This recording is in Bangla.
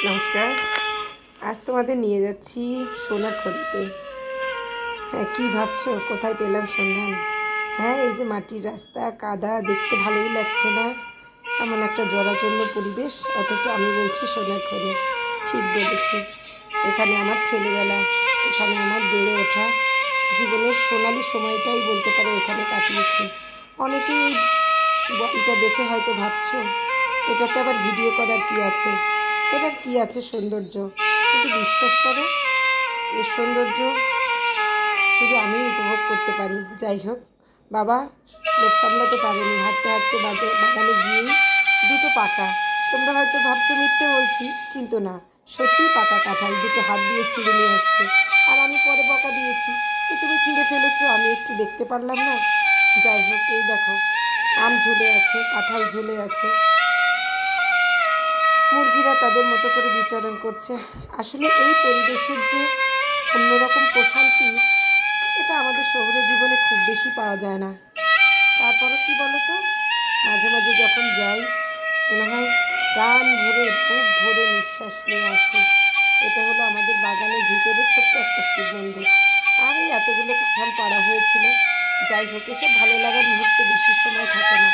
নমস্কার। আজ তোমাদের নিয়ে যাচ্ছি সোনারখড়িতে। হ্যাঁ, কী ভাবছো কোথায় পেলাম সন্ধান? হ্যাঁ, এই যে মাটির রাস্তা, কাদা, দেখতে ভালোই লাগছে না? এমন একটা জরাজীর্ণ পরিবেশ, অথচ আমি বলছি সোনারখড়ি। ঠিক বলেছি। এখানে আমার ছেলেবেলা, এখানে আমার বেড়ে ওঠা, জীবনের সোনালি সময়টাই বলতে পারো এখানে কাটিয়েছি। অনেকেই এই বাড়িটা দেখে হয়তো ভাবছো এটাতে আবার ভিডিও করার কি আছে, এটার কি আছে সৌন্দর্য, কিন্তু বিশ্বাস করো এর সৌন্দর্য শুধু আমিই উপভোগ করতে পারি। যাই হোক, বাবা লোক সামলাতে পারেনি, হাঁটতে হাঁটতে বাগানে গিয়েই দুটো পাকা, তোমরা হয়তো ভাবছো মিথ্যে বলছি, কিন্তু না, সত্যিই পাকা কাঁঠাল দুটো হাত দিয়ে ছিঁড়ে নিয়ে আসছে। আর আমি পরে বকা দিয়েছি যে তুমি ছিঁড়ে ফেলেছো, আমি একটু দেখতে পারলাম না। যাই হোক, এই দেখো আম ঝুলে আছে, কাঁঠাল ঝুলে আছে, মুরগিরা তাদের মতো করে বিচরণ করছে। আসলে এই পরিবেশের যে অন্যরকম প্রশান্তি, এটা আমাদের শহুরে জীবনে খুব বেশি পাওয়া যায় না। তারপরও কি বলো তো, মাঝে মাঝে যখন যাই মনে হয় প্রাণ ভরে বুক ভরে নিঃশ্বাস নিয়ে আসি। এটা হলো আমাদের বাগানের ভিতরে ছোট্ট একটা শিব মন্দির। আর এই এতগুলো কাঁঠাল পাড়া হয়েছিল। যাই হোক, এসব ভালো লাগার মুহূর্তে বেশি সময় থাকে না।